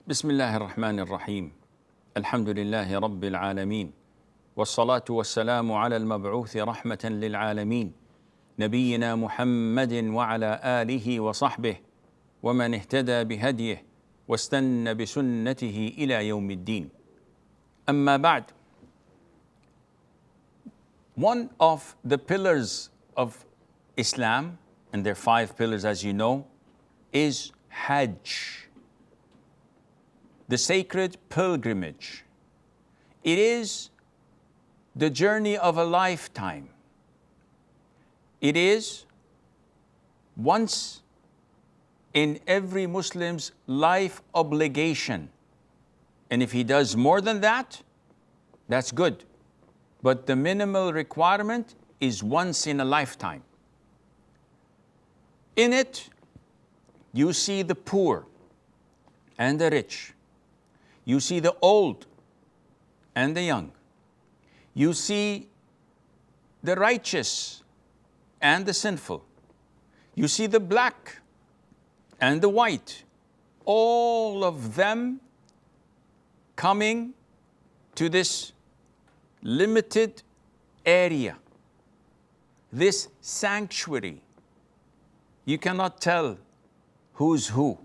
بسم الله الرحمن الرحيم الحمد لله رب العالمين والصلاة والسلام على المبعوث رحمة للعالمين نبينا محمد وعلى آله وصحبه ومن اهتدى بهديه واستنى بسنته إلى يوم الدين. أما بعد, one of the pillars of Islam, and there are 5 pillars as you know, is Hajj, the sacred pilgrimage. It is the journey of a lifetime. It is once in every Muslim's life obligation. And if he does more than that, that's good. But the minimal requirement is once in a lifetime. In it, you see the poor and the rich. You see the old and the young. You see the righteous and the sinful. You see the black and the white. All of them coming to this limited area, this sanctuary. You cannot tell who's who.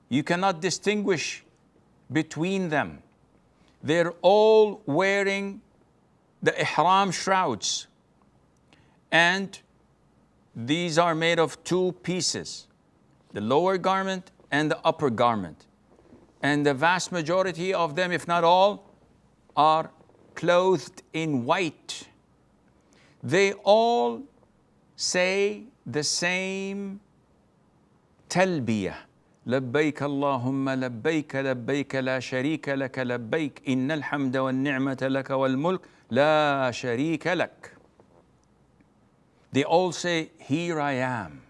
You cannot distinguish between them. They're all wearing the ihram shrouds, and these are made of 2 pieces, the lower garment and the upper garment. And the vast majority of them, if not all, are clothed in white. They all say the same talbiyah. لبيك اللهم لبيك لبيك لا شريك لك لبيك إن الحمد والنعمة لك والملك لا شريك لك. They all say, here I am,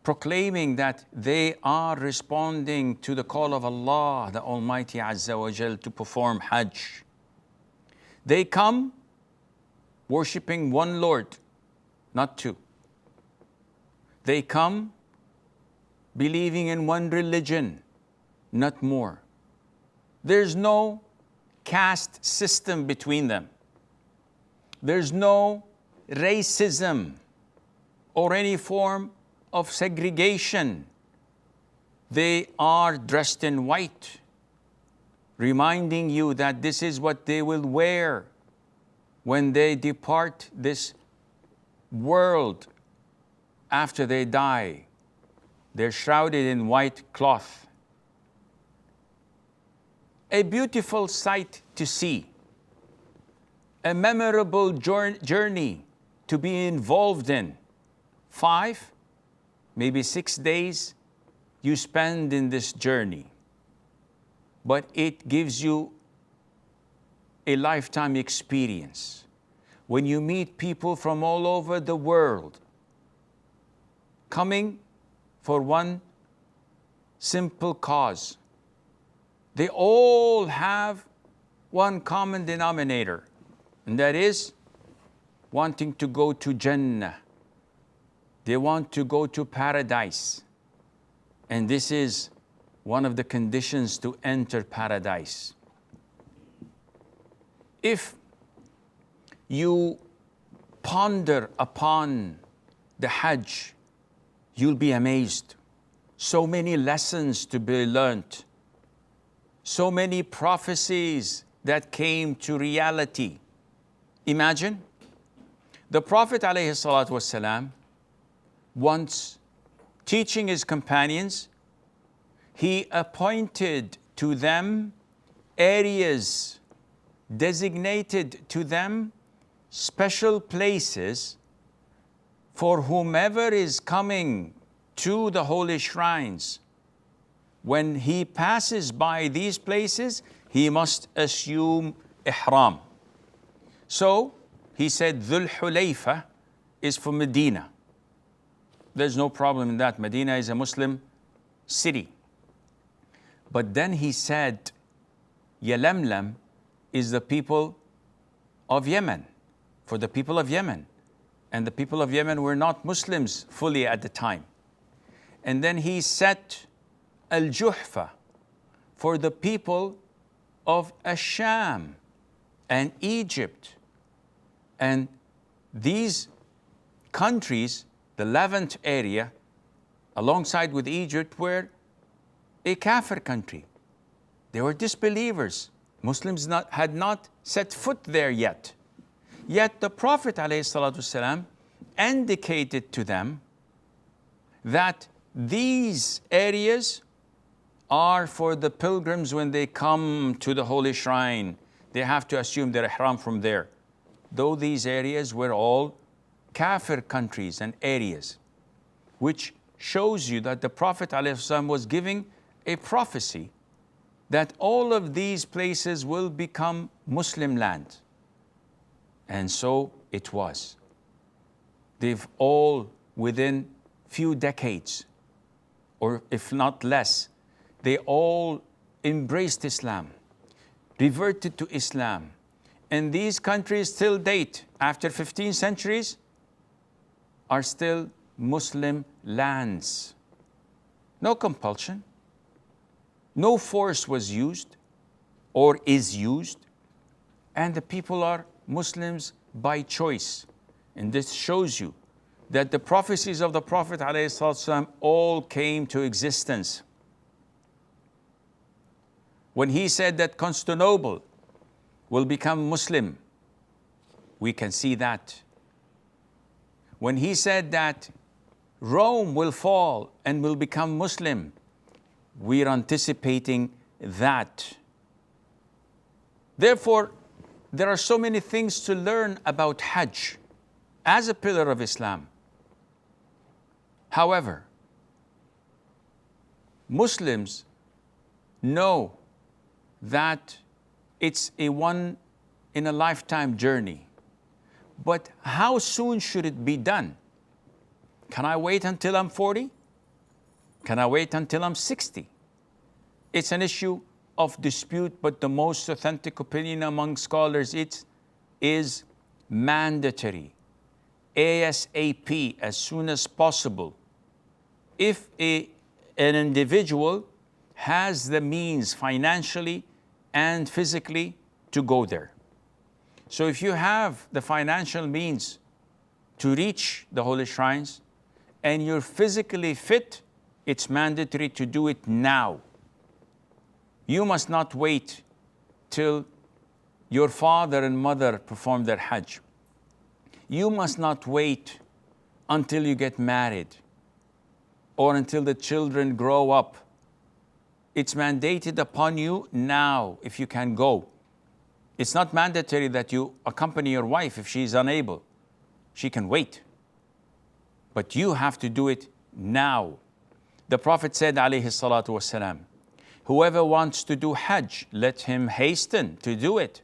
proclaiming that they are responding to the call of Allah, the Almighty Azza wa Jal, to perform Hajj. They come worshipping one Lord, not 2. They come believing in one religion, not more. There's no caste system between them. There's no racism or any form of segregation. They are dressed in white, reminding you that this is what they will wear when they depart this world after they die. They're shrouded in white cloth. A beautiful sight to see, a memorable journey to be involved in. 5, maybe 6 days you spend in this journey, but it gives you a lifetime experience. When you meet people from all over the world coming for one simple cause, they all have one common denominator, and that is wanting to go to Jannah. They want to go to paradise. And this is one of the conditions to enter paradise. If you ponder upon the Hajj, you'll be amazed. So many lessons to be learnt. So many prophecies that came to reality. Imagine, the Prophet ﷺ, once teaching his companions, he appointed to them areas, designated to them special places for whomever is coming to the holy shrines. When he passes by these places, he must assume ihram. So he said Dhul Hulayfa is for Medina. There's no problem in that. Medina is a Muslim city. But then he said Yalamlam is the people of Yemen, for the people of Yemen. And the people of Yemen were not Muslims fully at the time. And then he set al-Juhfa for the people of Asham and Egypt. And these countries, the Levant area, alongside with Egypt, were a kafir country. They were disbelievers. Muslims had not set foot there yet. Yet the Prophet ﷺ indicated to them that these areas are for the pilgrims when they come to the holy shrine. They have to assume their ihram from there. Though these areas were all kafir countries and areas, which shows you that the Prophet ﷺ was giving a prophecy that all of these places will become Muslim land. And so it was. They've all, within few decades, or if not less, they all embraced Islam, reverted to Islam. And these countries till date, after 15 centuries, are still Muslim lands. No compulsion. No force was used or is used. And the people are Muslims by choice. And this shows you that the prophecies of the Prophet ﷺ all came to existence. When he said that Constantinople will become Muslim, we can see that. When he said that Rome will fall and will become Muslim, we are anticipating that. Therefore, there are so many things to learn about Hajj as a pillar of Islam. However, Muslims know that it's a one in a lifetime journey. But how soon should it be done? Can I wait until I'm 40? Can I wait until I'm 60? It's an issue of dispute, but the most authentic opinion among scholars, it is mandatory. ASAP, as soon as possible. If an individual has the means financially and physically to go there. So if you have the financial means to reach the holy shrines and you're physically fit, it's mandatory to do it now. You must not wait till your father and mother perform their Hajj. You must not wait until you get married or until the children grow up. It's mandated upon you now if you can go. It's not mandatory that you accompany your wife if she is unable. She can wait. But you have to do it now. The Prophet said, alayhi salatu wasalam, whoever wants to do Hajj, let him hasten to do it.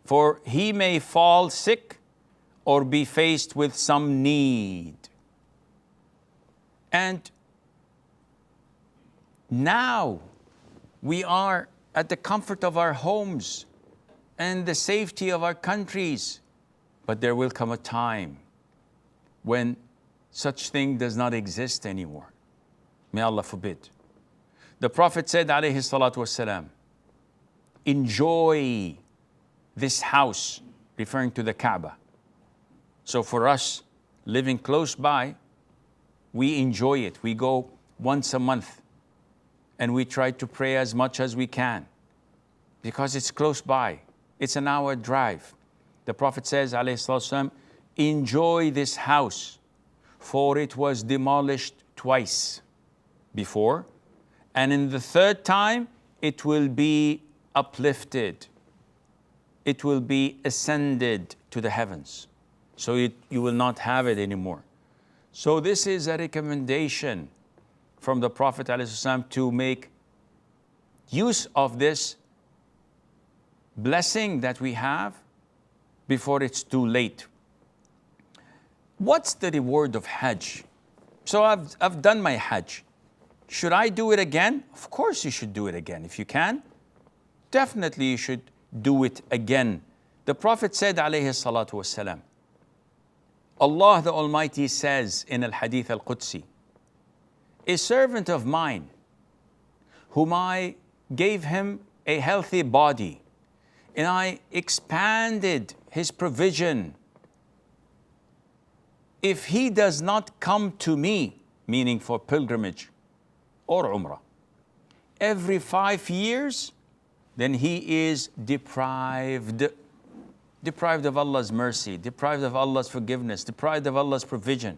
For he may fall sick or be faced with some need. And now we are at the comfort of our homes and the safety of our countries. But there will come a time when such thing does not exist anymore. May Allah forbid. The Prophet said, alayhi salatu wasalam, enjoy this house, referring to the Kaaba. So for us, living close by, we enjoy it. We go once a month and we try to pray as much as we can because it's close by. It's an hour drive. The Prophet says, alayhi salatu wasalam, enjoy this house, for it was demolished twice before, and in the third time, it will be uplifted. It will be ascended to the heavens. So you will not have it anymore. So this is a recommendation from the Prophet ﷺ to make use of this blessing that we have before it's too late. What's the reward of Hajj? So I've done my Hajj. Should I do it again? Of course you should do it again. If you can, definitely you should do it again. The Prophet said, alayhi salatu wasalam, Allah the Almighty says in Al-Hadith Al-Qudsi, a servant of mine whom I gave him a healthy body, and I expanded his provision, if he does not come to me, meaning for pilgrimage or umrah, every 5 years, then he is deprived of Allah's mercy, deprived of Allah's forgiveness, deprived of Allah's provision.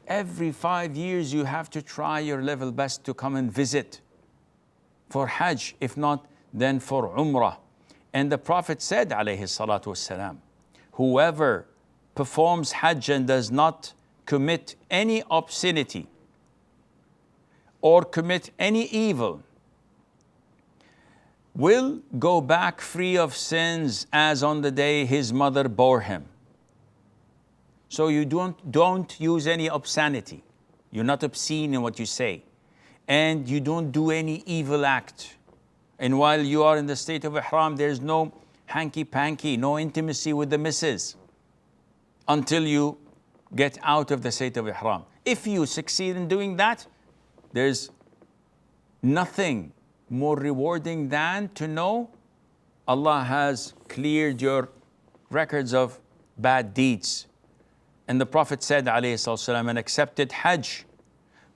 Every 5 years you have to try your level best to come and visit for Hajj, if not, then for Umrah. And the Prophet said, alayhi salatu wassalam, whoever performs Hajj and does not commit any obscenity or commit any evil will go back free of sins as on the day his mother bore him. So you don't use any obscenity. You're not obscene in what you say. And you don't do any evil act. And while you are in the state of ihram, there's no hanky-panky, no intimacy with the missus until you get out of the state of ihram. If you succeed in doing that, there's nothing more rewarding than to know Allah has cleared your records of bad deeds. And the Prophet said, alayhi salatu, an accepted Hajj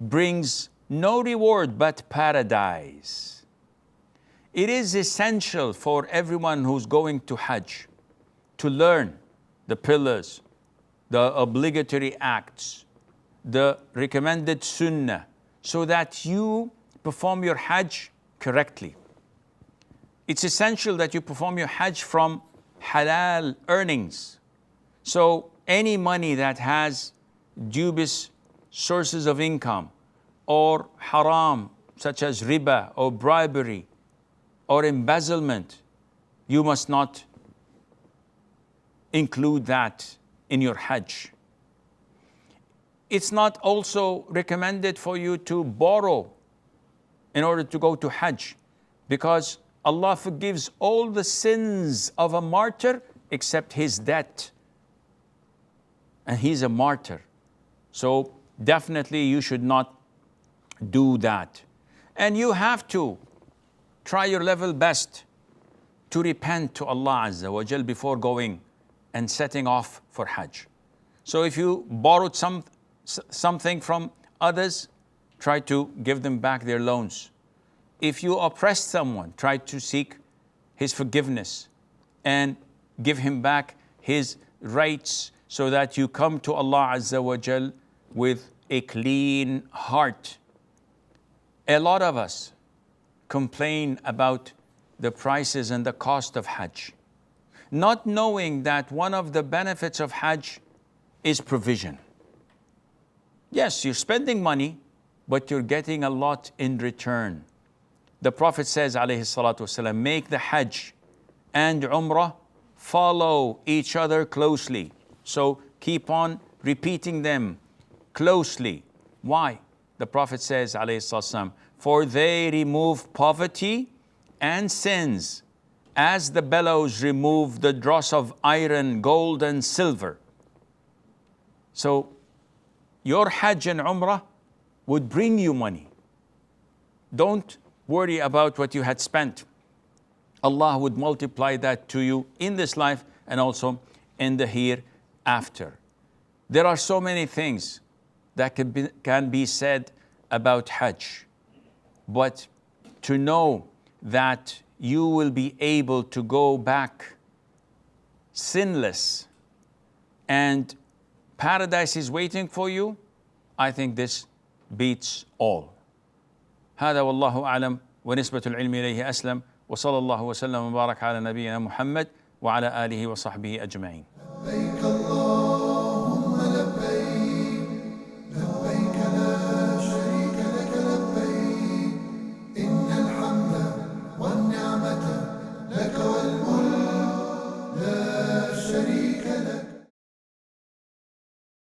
brings no reward but paradise. It is essential for everyone who's going to Hajj to learn the pillars, the obligatory acts, the recommended sunnah, so that you perform your Hajj correctly. It's essential that you perform your Hajj from halal earnings. So any money that has dubious sources of income or haram, such as riba or bribery or embezzlement, you must not include that in your Hajj. It's not also recommended for you to borrow in order to go to Hajj, because Allah forgives all the sins of a martyr except his debt. And he's a martyr. So definitely you should not do that. And you have to try your level best to repent to Allah Azza wa Jal before going and setting off for Hajj. So if you borrowed something from others, try to give them back their loans. If you oppressed someone, try to seek his forgiveness and give him back his rights, so that you come to Allah Azza wa Jal with a clean heart. A lot of us complain about the prices and the cost of Hajj, not knowing that one of the benefits of Hajj is provision. Yes, you're spending money, but you're getting a lot in return. The Prophet says, alayhi salatu wasalam, make the Hajj and Umrah follow each other closely. So keep on repeating them closely. Why? The Prophet says, alayhi salatu wasalam, for they remove poverty and sins as the bellows remove the dross of iron, gold and silver. So your Hajj and Umrah would bring you money. Don't worry about what you had spent. Allah would multiply that to you in this life and also in the hereafter. There are so many things that can be said about Hajj, but to know that you will be able to go back sinless and paradise is waiting for you, I think this beats all. هذا والله أعلم ونسبة العلم إليه أسلم وصلى الله وسلم وبارك على نبينا محمد وعلى آله وصحبه أجمعين.